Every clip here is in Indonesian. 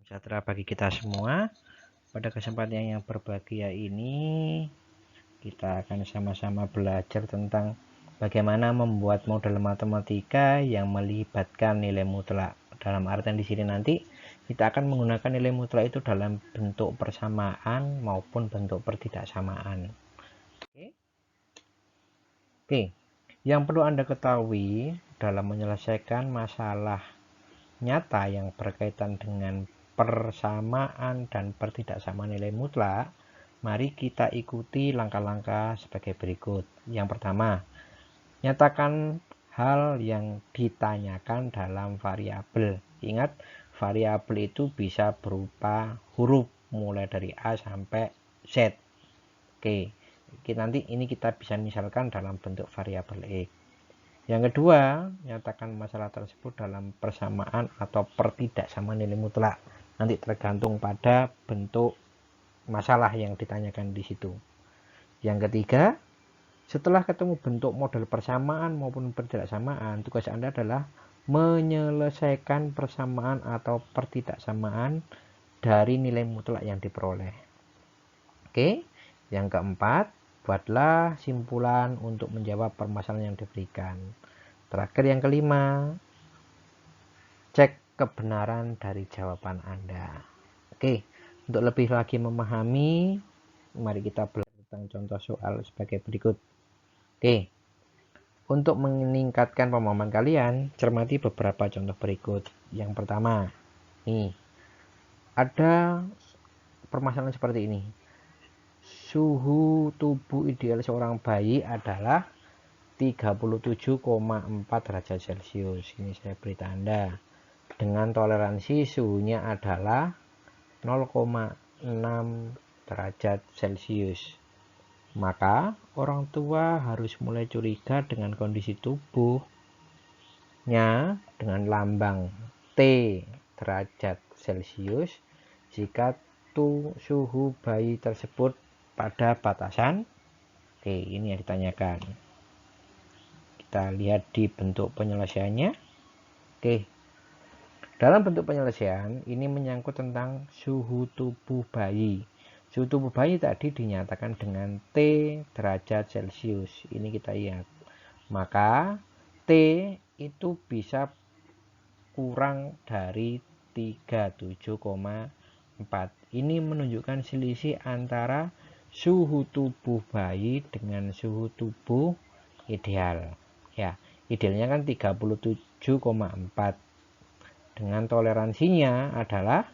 Sejahtera bagi kita semua. Pada kesempatan yang berbahagia ini, kita akan sama-sama belajar tentang bagaimana membuat model matematika yang melibatkan nilai mutlak. Dalam artian di sini nanti kita akan menggunakan nilai mutlak itu dalam bentuk persamaan maupun bentuk pertidaksamaan. Oke. Yang perlu Anda ketahui dalam menyelesaikan masalah nyata yang berkaitan dengan persamaan dan pertidaksamaan nilai mutlak, mari kita ikuti langkah-langkah sebagai berikut. Yang pertama, nyatakan hal yang ditanyakan dalam variabel. Ingat, variabel itu bisa berupa huruf mulai dari A sampai Z. Oke, nanti ini kita bisa misalkan dalam bentuk variabel X. Yang kedua, nyatakan masalah tersebut dalam persamaan atau pertidaksamaan nilai mutlak. Nanti tergantung pada bentuk masalah yang ditanyakan di situ. Yang ketiga, setelah ketemu bentuk model persamaan maupun pertidaksamaan, tugas Anda adalah menyelesaikan persamaan atau pertidaksamaan dari nilai mutlak yang diperoleh. Oke, yang keempat, buatlah simpulan untuk menjawab permasalahan yang diberikan. Terakhir yang kelima, cek kebenaran dari jawaban Anda. Oke, untuk lebih lagi memahami, mari kita belajar tentang contoh soal sebagai berikut. Oke, untuk meningkatkan pemahaman kalian, cermati beberapa contoh berikut. Yang pertama, nih, ada permasalahan seperti ini. Suhu tubuh ideal seorang bayi adalah 37,4 derajat Celcius. Ini saya beri tanda. Dengan toleransi suhunya adalah 0,6 derajat Celcius. Maka orang tua harus mulai curiga dengan kondisi tubuhnya dengan lambang T derajat Celcius jika suhu bayi tersebut pada batasan. Oke, ini yang ditanyakan. Kita lihat di bentuk penyelesaiannya. Oke, dalam bentuk penyelesaian ini menyangkut tentang suhu tubuh bayi. Suhu tubuh bayi tadi dinyatakan dengan T derajat Celcius. Ini kita lihat. Maka T itu bisa kurang dari 37,4. Ini menunjukkan selisih antara suhu tubuh bayi dengan suhu tubuh ideal. Ya, idealnya kan 37,4. Dengan toleransinya adalah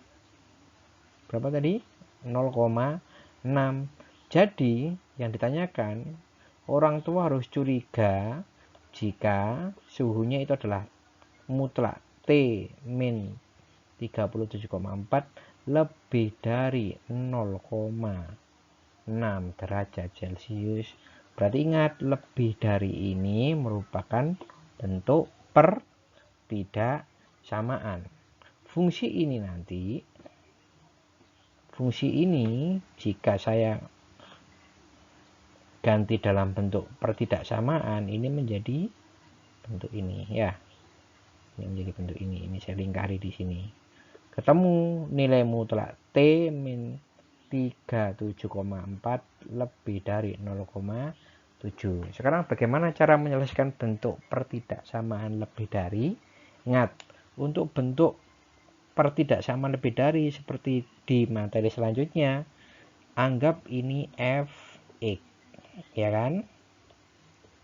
berapa tadi? 0,6. Jadi, yang ditanyakan, orang tua harus curiga jika suhunya itu adalah mutlak T min 37,4 lebih dari 0,6 derajat Celcius. Berarti ingat, lebih dari ini merupakan bentuk pertidaksamaan. Fungsi ini jika saya ganti dalam bentuk pertidaksamaan, ini menjadi bentuk ini ya. Ini menjadi bentuk ini. Ini saya lingkari di sini. Ketemu nilai mutlak T min 37,4 lebih dari 0,7. Sekarang bagaimana cara menyelesaikan bentuk pertidaksamaan lebih dari? Ingat, untuk bentuk pertidaksamaan lebih dari seperti di materi selanjutnya, anggap ini fx, ya kan?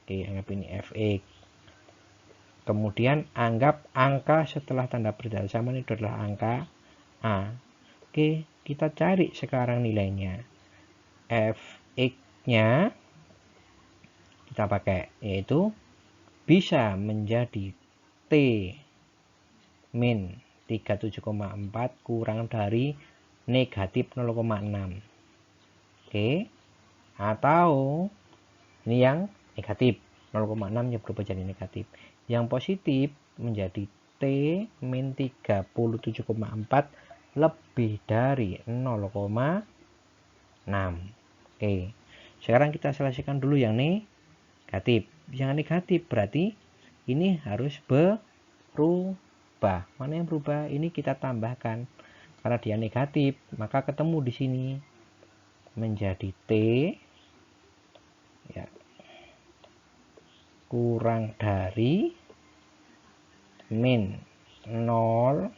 Oke, anggap ini fx. Kemudian anggap angka setelah tanda pertidaksamaan itu adalah angka A. Oke, kita cari sekarang nilainya. Fx-nya kita pakai, yaitu bisa menjadi T min 37,4 kurang dari negatif 0,6. Oke, atau ini yang negatif 0,6 yang berubah jadi negatif. Yang positif menjadi T min 37,4 lebih dari 0,6. Oke, sekarang kita selesaikan dulu yang negatif. Yang negatif berarti ini harus berubah. Mana yang berubah? Ini kita tambahkan. Karena dia negatif, maka ketemu di sini menjadi T ya, kurang dari min 0,6.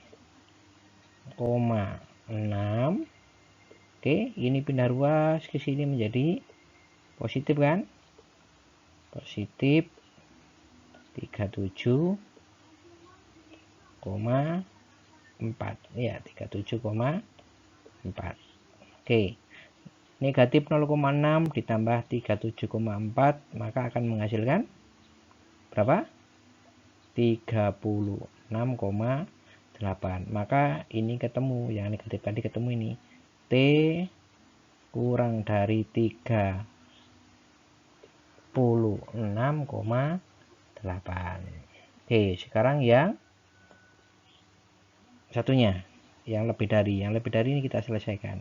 Oke, ini pindah ruas ke sini menjadi positif kan? Positif 37,4 ya, 37,4. Oke, negatif 0,6 ditambah 37,4 maka akan menghasilkan berapa? 36,8. Maka ini ketemu, yang negatif tadi ketemu ini. T kurang dari 36,8. Oke, sekarang yang satunya, yang lebih dari ini kita selesaikan.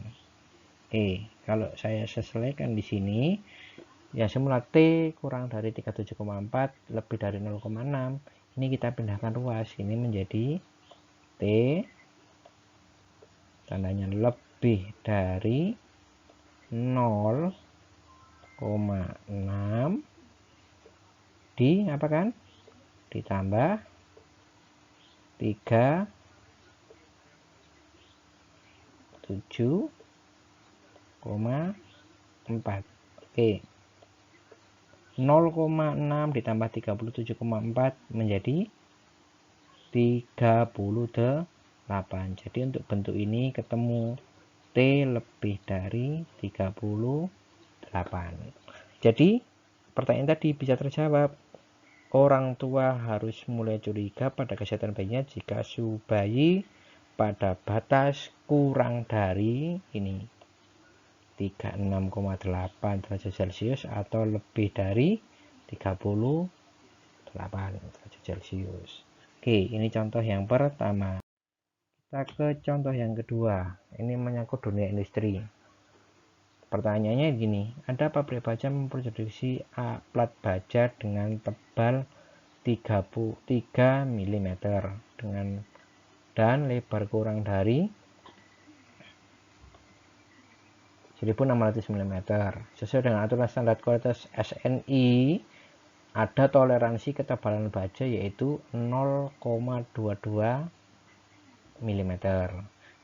Oke, kalau saya selesaikan di sini, ya semula T kurang dari 37,4 lebih dari 0,6. Ini kita pindahkan ruas, ini menjadi T tandanya lebih dari 0,6 di apa kan? Ditambah 37,4. Oke. 0,6 ditambah 37,4 menjadi 38. Jadi untuk bentuk ini ketemu T lebih dari 38. Jadi pertanyaan tadi bisa terjawab. Orang tua harus mulai curiga pada kesehatan bayinya jika suhu bayi pada batas kurang dari ini 36,8 derajat Celcius atau lebih dari 38 derajat Celcius. Oke, ini contoh yang pertama. Kita ke contoh yang kedua. Ini menyangkut dunia industri. Pertanyaannya gini, ada pabrik baja memproduksi plat baja dengan tebal 33 mm dan lebar kurang dari 1600 mm. Sesuai dengan aturan standar kualitas SNI, ada toleransi ketebalan baja yaitu 0,22 mm.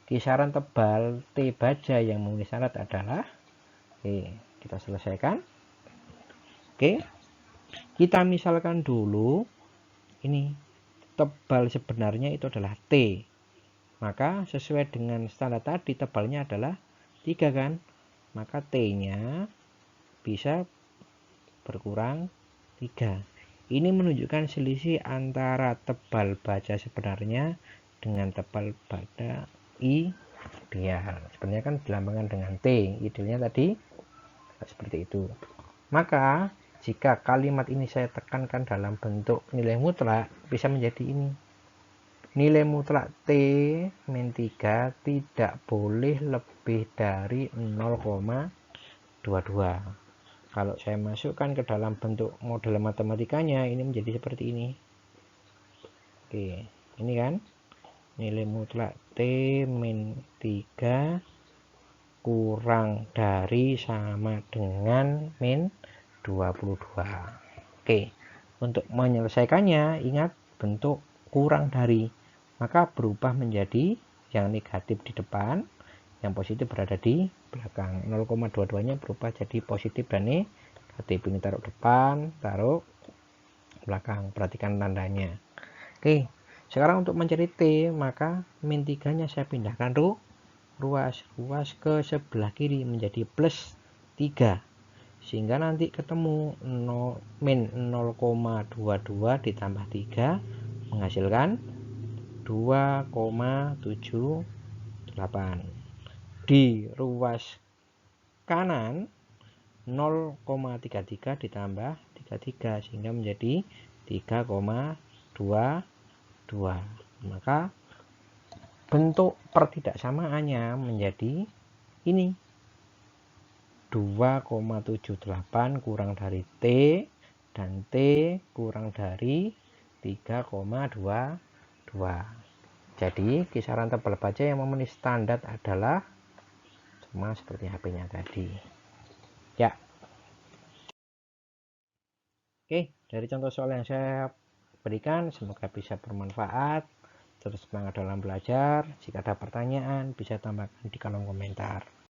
Kisaran tebal T baja yang memenuhi syarat adalah, oke, kita selesaikan. Oke, kita misalkan dulu ini tebal sebenarnya itu adalah T. Maka sesuai dengan standar tadi tebalnya adalah 3 kan? Maka T-nya bisa berkurang 3. Ini menunjukkan selisih antara tebal baja sebenarnya dengan tebal pada ideal. Sebenarnya kan dilambangkan dengan T. Idealnya tadi seperti itu. Maka jika kalimat ini saya tekankan dalam bentuk nilai mutlak, bisa menjadi ini. Nilai mutlak T min 3 tidak boleh lebih dari 0,22. Kalau saya masukkan ke dalam bentuk model matematikanya, ini menjadi seperti ini. Oke, ini kan nilai mutlak T min 3 kurang dari sama dengan min 22. Oke, untuk menyelesaikannya ingat bentuk kurang dari, maka berubah menjadi yang negatif di depan, yang positif berada di belakang. 0,22 nya berubah jadi positif dan negatif. Ini taruh depan, taruh belakang, perhatikan tandanya. Oke, sekarang untuk mencari T, maka min 3 nya saya pindahkan ruas ke sebelah kiri menjadi plus 3, sehingga nanti ketemu min 0,22 ditambah 3 menghasilkan 2,78. Di ruas kanan 0,33 ditambah 33 sehingga menjadi 3,22. Maka bentuk pertidaksamaannya menjadi ini 2,78 kurang dari T dan T kurang dari 3,22. Jadi kisaran tebal baja yang memenuhi standar adalah sama seperti HP-nya tadi. Ya. Oke, dari contoh soal yang saya berikan semoga bisa bermanfaat. Terus semangat dalam belajar. Jika ada pertanyaan bisa tambahkan di kolom komentar.